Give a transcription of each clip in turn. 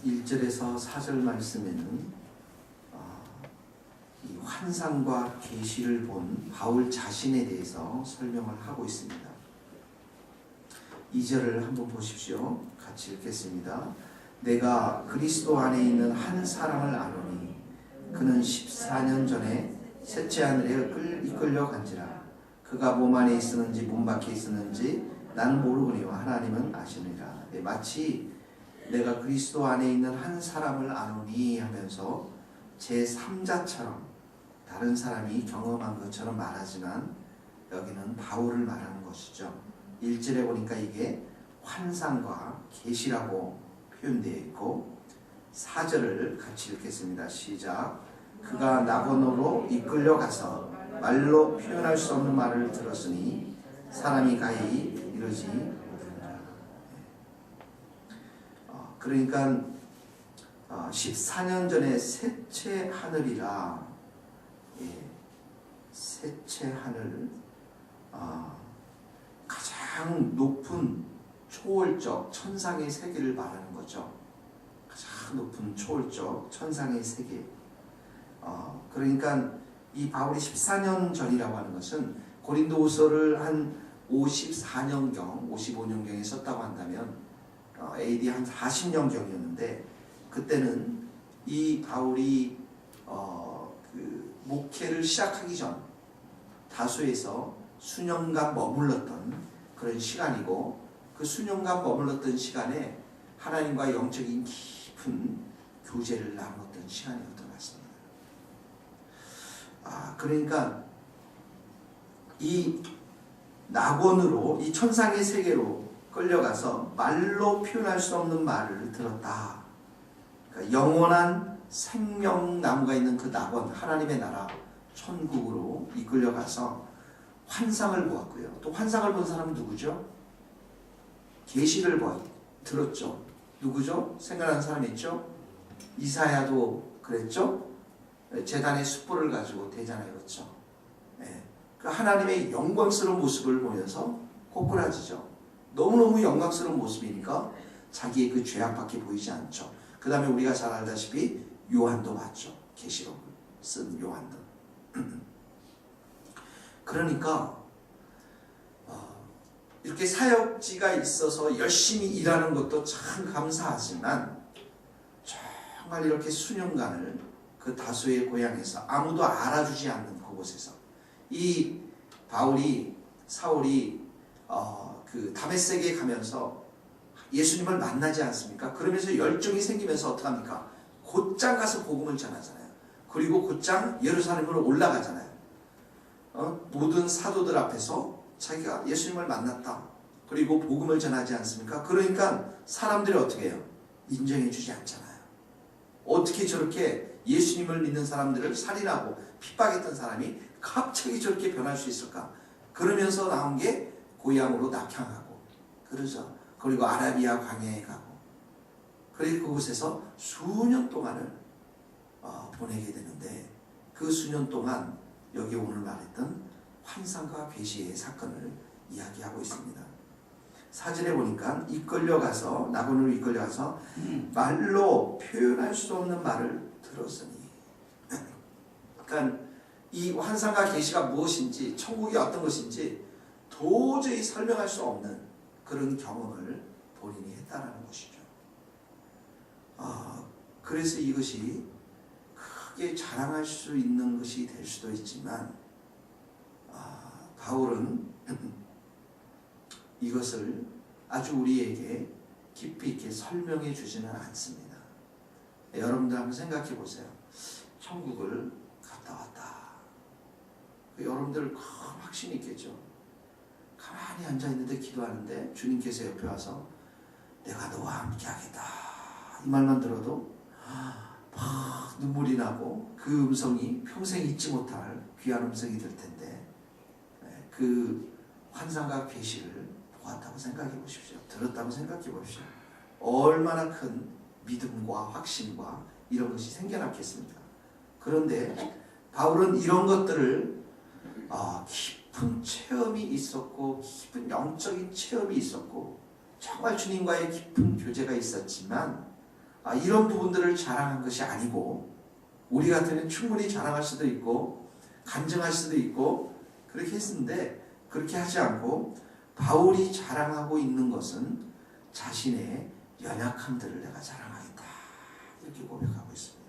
1절에서 4절 말씀에는 이 환상과 계시를 본 바울 자신에 대해서 설명을 하고 있습니다. 2절을 한번 보십시오. 같이 읽겠습니다. 내가 그리스도 안에 있는 한 사람을 아노니 그는 14년 전에 셋째 하늘에 이끌려 간지라. 그가 몸 안에 있었는지 몸 밖에 있었는지 나는 모르거니와 하나님은 아시느니라. 마치 내가 그리스도 안에 있는 한 사람을 아노니 하면서 제3자처럼 다른 사람이 경험한 것처럼 말하지만 여기는 바울을 말하는 것이죠. 1절에 보니까 이게 환상과 계시라고 표현되어 있고 4절을 같이 읽겠습니다. 시작. 그가 낙원으로 이끌려가서 말로 표현할 수 없는 말을 들었으니 사람이 가히 이르지 못한다. 그러니까 14년 전에 셋째 하늘이라, 셋째 하늘, 가장 높은 초월적 천상의 세계를 말하는 거죠. 가장 높은 초월적 천상의 세계. 그러니까 이 바울이 14년 전이라고 하는 것은 고린도후서를 한 54년경, 55년경에 썼다고 한다면 AD 한 40년경이었는데 그때는 이 바울이 그 목회를 시작하기 전 다소에서 수년간 머물렀던 그런 시간이고 그 수년간 머물렀던 시간에 하나님과 영적인 깊은 교제를 나눴던 시간이었던 것 같습니다. 그러니까 이 낙원으로 이 천상의 세계로 끌려가서 말로 표현할 수 없는 말을 들었다. 그러니까 영원한 생명나무가 있는 그 낙원, 하나님의 나라, 천국으로 이끌려가서 환상을 보았고요. 또 환상을 본 사람은 누구죠? 계시를 들었죠. 누구죠? 생각나는 사람 있죠? 이사야도 그랬죠? 제단의 숯불을 가지고 대장을 이뤘죠. 그 하나님의 영광스러운 모습을 보면서 꼬꾸라지죠. 너무너무 영광스러운 모습이니까 자기의 그 죄악밖에 보이지 않죠. 그 다음에 우리가 잘 알다시피 요한도 봤죠. 계시록을 쓴 요한도. 그러니까 이렇게 사역지가 있어서 열심히 일하는 것도 참 감사하지만 정말 이렇게 수년간을 그 다수의 고향에서 아무도 알아주지 않는 그곳에서 이 사울이 그 다메섹에 가면서 예수님을 만나지 않습니까? 그러면서 열정이 생기면서 어떡합니까? 곧장 가서 복음을 전하잖아요. 그리고 곧장 예루살렘으로 올라가잖아요. 모든 사도들 앞에서 자기가 예수님을 만났다. 그리고 복음을 전하지 않습니까? 그러니까 사람들이 어떻게 해요? 인정해 주지 않잖아요. 어떻게 저렇게 예수님을 믿는 사람들을 살인하고 핍박했던 사람이 갑자기 저렇게 변할 수 있을까? 그러면서 나온 게 고향으로 낙향하고 그러죠. 그리고 아라비아 광야에 가고 그리고 그곳에서 수년 동안을 보내게 되는데 그 수년 동안 여기 오늘 말했던 환상과 계시의 사건을 이야기하고 있습니다. 4절에 보니까 낙원으로 이끌려가서 말로 표현할 수 없는 말을 들었으니 그러니까 이 환상과 계시가 무엇인지 천국이 어떤 것인지 도저히 설명할 수 없는 그런 경험을 본인이 했다는 것이죠. 그래서 이것이 크게 자랑할 수 있는 것이 될 수도 있지만 바울은 이것을 아주 우리에게 깊이 있게 설명해 주지는 않습니다. 여러분들 한번 생각해 보세요. 천국을 갔다 왔다. 여러분들 큰 확신이 있겠죠. 가만히 앉아있는데 기도하는데 주님께서 옆에 와서 내가 너와 함께 하겠다. 이 말만 들어도 막 눈물이 나고 그 음성이 평생 잊지 못할 귀한 음성이 될 텐데 그 환상과 계시를 보았다고 생각해 보십시오. 들었다고 생각해 보십시오. 얼마나 큰 믿음과 확신과 이런 것이 생겨났겠습니까? 그런데 바울은 이런 것들을 깊은 체험이 있었고 깊은 영적인 체험이 있었고 정말 주님과의 깊은 교제가 있었지만 이런 부분들을 자랑한 것이 아니고, 우리 같으면 충분히 자랑할 수도 있고 간증할 수도 있고 그렇게 했는데, 그렇게 하지 않고 바울이 자랑하고 있는 것은 자신의 연약함들을 내가 자랑하겠다, 이렇게 고백하고 있습니다.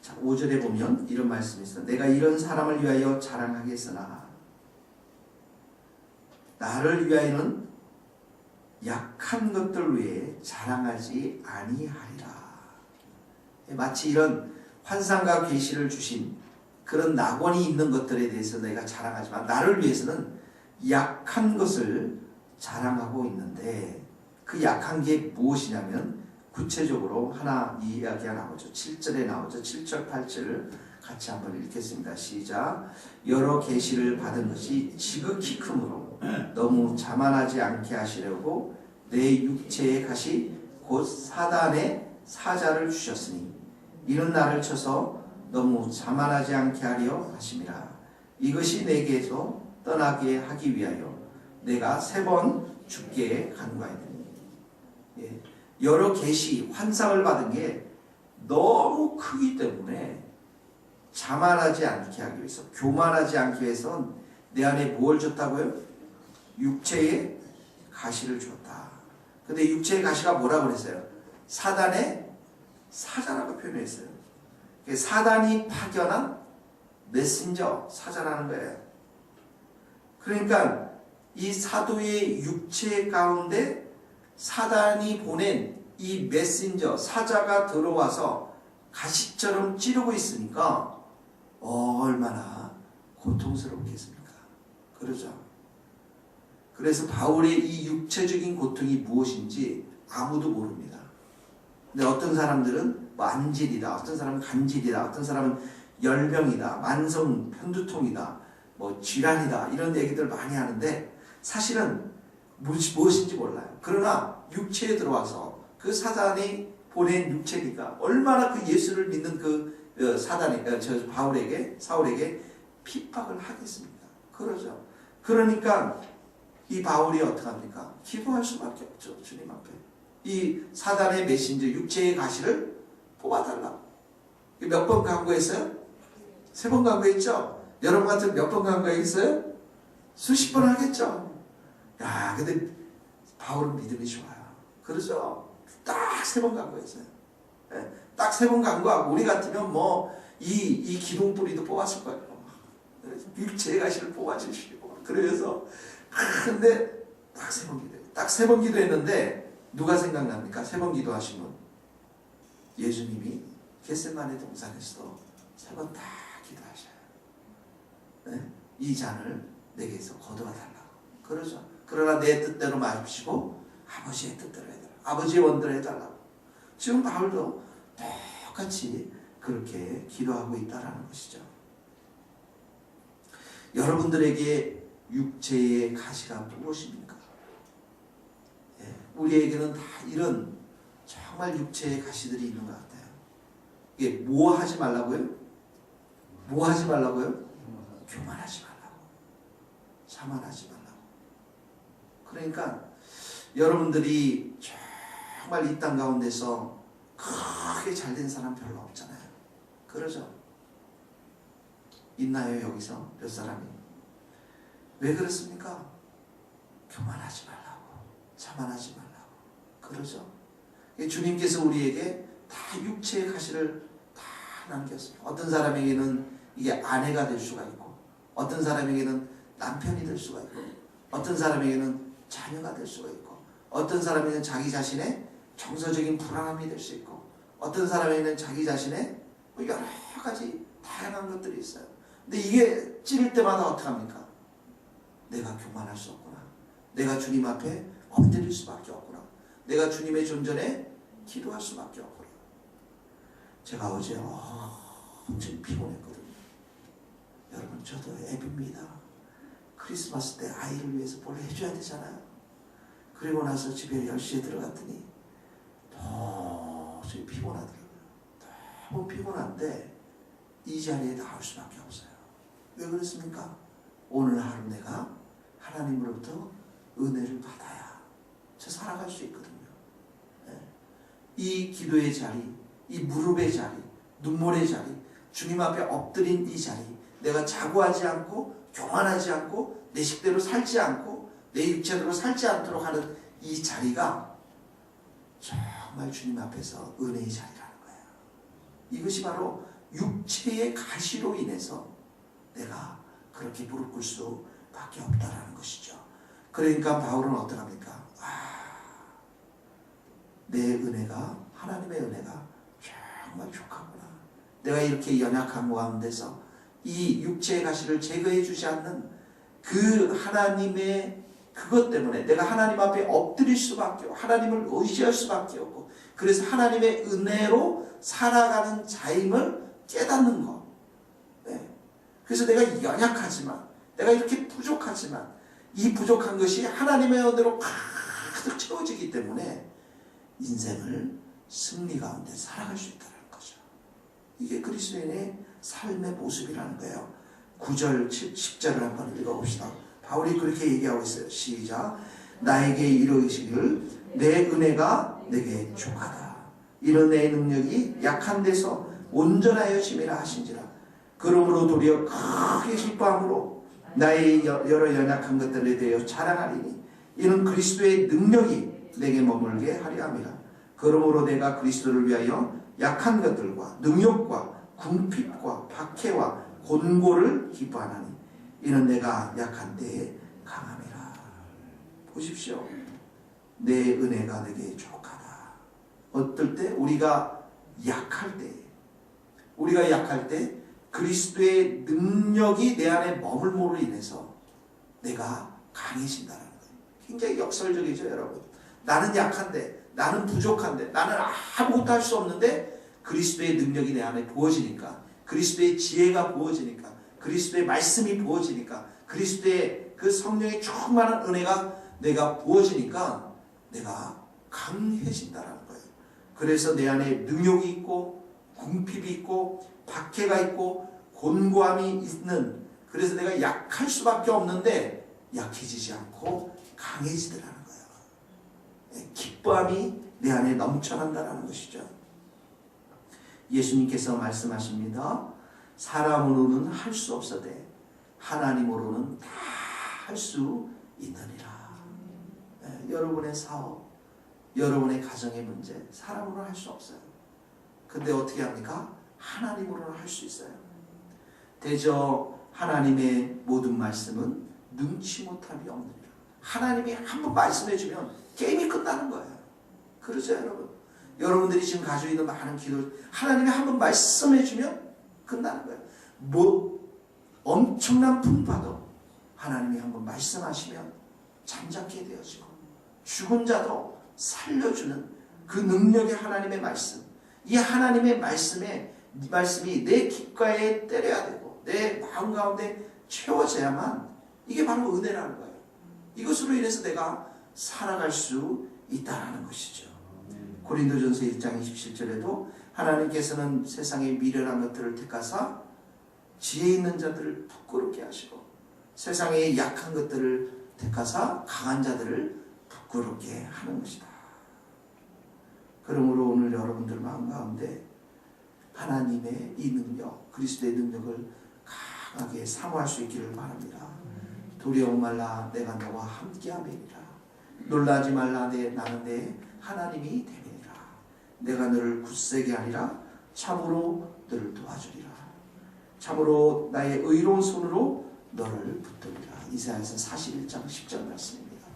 자, 5절에 보면 이런 말씀이 있어요. 내가 이런 사람을 위하여 자랑하겠으나 나를 위하여는 약한 것들 외에 자랑하지 아니하리라. 마치 이런 환상과 계시를 주신 그런 낙원이 있는 것들에 대해서 내가 자랑하지만 나를 위해서는 약한 것을 자랑하고 있는데, 그 약한 게 무엇이냐면 구체적으로 하나 이야기가 나오죠. 7절에 나오죠. 7절 8절을 같이 한번 읽겠습니다. 시작. 여러 계시를 받은 것이 지극히 크므로 너무 자만하지 않게 하시려고 내 육체의 가시 곧 사단의 사자를 주셨으니 이는 나를 쳐서 너무 자만하지 않게 하려 하심이라. 이것이 내게서 떠나게 하기 위하여 내가 3번 주께 간구하였더니. 여러 계시, 환상을 받은 게 너무 크기 때문에 자만하지 않게 하기 위해서, 교만하지 않기 위해서 내 안에 뭘 줬다고요? 육체의 가시를 주었다. 근데 육체의 가시가 뭐라고 그랬어요? 사단의 사자라고 표현했어요. 사단이 파견한 메신저, 사자라는 거예요. 그러니까 이 사도의 육체 가운데 사단이 보낸 이 메신저, 사자가 들어와서 가시처럼 찌르고 있으니까 얼마나 고통스럽겠습니까? 그러죠. 그래서 바울의 이 육체적인 고통이 무엇인지 아무도 모릅니다. 근데 어떤 사람들은 안질이다, 어떤 사람은 간질이다, 어떤 사람은 열병이다, 만성 편두통이다, 질환이다, 이런 얘기들 많이 하는데 사실은 무엇인지 몰라요. 그러나 육체에 들어와서 그 사단이 보낸 육체니까 얼마나 그 예수를 믿는 그 사단이 사울에게 핍박을 하겠습니까? 그러죠. 그러니까 이 바울이 어떡합니까? 기도할 수밖에 없죠. 주님 앞에. 이 사단의 메신저, 육체의 가시를 뽑아달라고. 몇 번 간구했어요? 3번 간구했죠? 여러분 같은 몇 번 간구했어요? 수십 번 하겠죠? 야, 근데 바울은 믿음이 좋아요. 그러죠? 딱 3번 간구했어요. 딱 3번 간구하고, 우리 같으면 이 기둥뿌리도 뽑았을 거예요. 육체의 가시를 뽑아주시고. 그래서, 근데 딱 3번 기도해요. 딱 3번 기도했는데, 누가 생각납니까? 3번 기도하신 분. 예수님이 겟세마네 동산에서도 3번 다 기도하셔요. 네? 이 잔을 내게서 거두어 달라고. 그러죠. 그러나 내 뜻대로 마십시고 아버지의 뜻대로 해달라고. 아버지의 원대로 해달라고. 지금 바울도 똑같이 그렇게 기도하고 있다는 것이죠. 여러분들에게 육체의 가시가 무엇입니까? 우리에게는 다 이런 정말 육체의 가시들이 있는 것 같아요. 이게 뭐 하지 말라고요? 뭐 하지 말라고요? 교만하지 말라고. 자만하지 말라고. 그러니까 여러분들이 정말 이 땅 가운데서 크게 잘된 사람 별로 없잖아요. 그러죠? 있나요? 여기서 몇 사람이? 왜 그렇습니까? 교만하지 말라고. 자만하지 말라고. 그러죠? 주님께서 우리에게 다 육체의 가시를 다 남겼어요. 어떤 사람에게는 이게 아내가 될 수가 있고, 어떤 사람에게는 남편이 될 수가 있고, 어떤 사람에게는 자녀가 될 수가 있고, 어떤 사람에게는 자기 자신의 정서적인 불안함이 될 수 있고, 어떤 사람에게는 자기 자신의 여러 가지 다양한 것들이 있어요. 근데 이게 찌를 때마다 어떡합니까? 내가 교만할 수 없구나. 내가 주님 앞에 엎드릴 수밖에 없구나. 내가 주님의 존전에 기도할 수밖에 없구나. 제가 어제 엄청 피곤했거든요. 여러분, 저도 애비입니다. 크리스마스 때 아이를 위해서 뭘 해줘야 되잖아요. 그리고 나서 집에 10시에 들어갔더니 도저히 피곤하더라고요. 너무 피곤한데 이 자리에 나올 수밖에 없어요. 왜 그렇습니까? 오늘 하루 내가 하나님으로부터 은혜를 받아야 저 살아갈 수 있거든요. 이 기도의 자리, 이 무릎의 자리, 눈물의 자리, 주님 앞에 엎드린 이 자리, 내가 자고하지 않고 교만하지 않고 내 식대로 살지 않고 내 육체대로 살지 않도록 하는 이 자리가 정말 주님 앞에서 은혜의 자리라는 거예요. 이것이 바로 육체의 가시로 인해서 내가 그렇게 무릎 꿇을 수밖에 없다라는 것이죠. 그러니까 바울은 어떡합니까? 내 은혜가, 하나님의 은혜가 정말 족하구나. 내가 이렇게 연약한 가운데서 이 육체의 가시를 제거해 주지 않는 그 하나님의 그것 때문에 내가 하나님 앞에 엎드릴 수밖에 없고 하나님을 의지할 수밖에 없고, 그래서 하나님의 은혜로 살아가는 자임을 깨닫는 것. 네. 그래서 내가 연약하지만, 내가 이렇게 부족하지만 이 부족한 것이 하나님의 은혜로 가득 채워지기 때문에 인생을 승리 가운데 살아갈 수 있다는 거죠. 이게 그리스도인의 삶의 모습이라는 거예요. 9절, 10절을 한번 읽어봅시다. 바울이 그렇게 얘기하고 있어요. 시작. 나에게 이르시기를 내 은혜가 내게 족하다. 이런 내 능력이 약한 데서 온전하여 심이라 하신지라. 그러므로 도리어 크게 기뻐함으로 나의 여러 연약한 것들에 대하여 자랑하리니 이는 그리스도의 능력이 내게 머물게 하려 함이라. 그러므로 내가 그리스도를 위하여 약한 것들과 능력과 궁핍과 박해와 곤고를 기뻐하나니 이는 내가 약한 때에 강함이라. 보십시오. 내 은혜가 내게 족하다. 어떨 때? 우리가 약할 때 그리스도의 능력이 내 안에 머물므로 인해서 내가 강해진다는 거예요. 굉장히 역설적이죠, 여러분. 나는 약한데, 나는 부족한데, 나는 아무것도 할 수 없는데 그리스도의 능력이 내 안에 부어지니까, 그리스도의 지혜가 부어지니까, 그리스도의 말씀이 부어지니까, 그리스도의 그 성령의 충만한 은혜가 내가 부어지니까 내가 강해진다는 거예요. 그래서 내 안에 능력이 있고 궁핍이 있고 박해가 있고 곤고함이 있는, 그래서 내가 약할 수밖에 없는데 약해지지 않고 강해지더라는 거예요. 기뻐함이 내 안에 넘쳐난다는 것이죠. 예수님께서 말씀하십니다. 사람으로는 할 수 없어되 하나님으로는 다 할 수 있느니라. 여러분의 사업, 여러분의 가정의 문제, 사람으로는 할 수 없어요. 근데 어떻게 합니까? 하나님으로는 할 수 있어요. 대저 하나님의 모든 말씀은 능치 못함이 없느니라. 하나님이 한번 말씀해주면 게임이 끝나는 거예요. 그러죠, 여러분? 여러분들이 지금 가지고 있는 많은 기도, 하나님이 한번 말씀해주면 끝나는 거예요. 뭐 엄청난 풍파도 하나님이 한번 말씀하시면 잠잠게 되어지고, 죽은 자도 살려주는 그 능력의 하나님의 말씀, 이 하나님의 말씀이 내 귓가에 때려야 되고 내 마음 가운데 채워져야만, 이게 바로 은혜라는 거예요. 이것으로 인해서 내가 살아갈 수 있다는 것이죠. 고린도전서 1장 27절에도 하나님께서는 세상의 미련한 것들을 택하사 지혜 있는 자들을 부끄럽게 하시고 세상의 약한 것들을 택하사 강한 자들을 부끄럽게 하는 것이다. 그러므로 오늘 여러분들 마음 가운데 하나님의 이 능력, 그리스도의 능력을 강하게 사모할 수 있기를 바랍니다. 두려워 말라, 내가 너와 함께함이니라. 놀라지 말라, 나는 내 하나님이 됨이니라. 내가 너를 굳세게 하리라. 참으로 너를 도와주리라. 참으로 나의 의로운 손으로 너를 붙들리라. 이사야서 41장 10절 말씀입니다.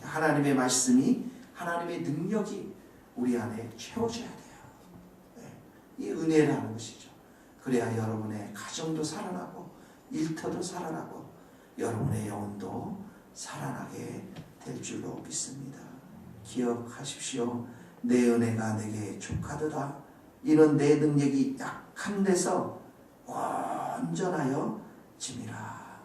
하나님의 말씀이, 하나님의 능력이 우리 안에 채워져야 돼요. 이 은혜라는 것이죠. 그래야 여러분의 가정도 살아나고 일터도 살아나고 여러분의 영혼도 살아나게 될 줄로 믿습니다. 기억하십시오. 내 은혜가 내게 족하도다. 이는 내 능력이 약한 데서 온전하여 짐이라.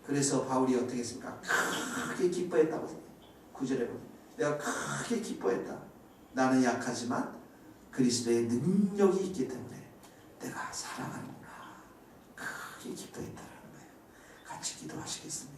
그래서 바울이 어떻게 했습니까? 크게 기뻐했다고 생각해요. 9절에 보면 내가 크게 기뻐했다. 나는 약하지만 그리스도의 능력이 있기 때문에 내가 살아가는구나. 크게 기뻐했다는 거예요. 같이 기도하시겠습니다.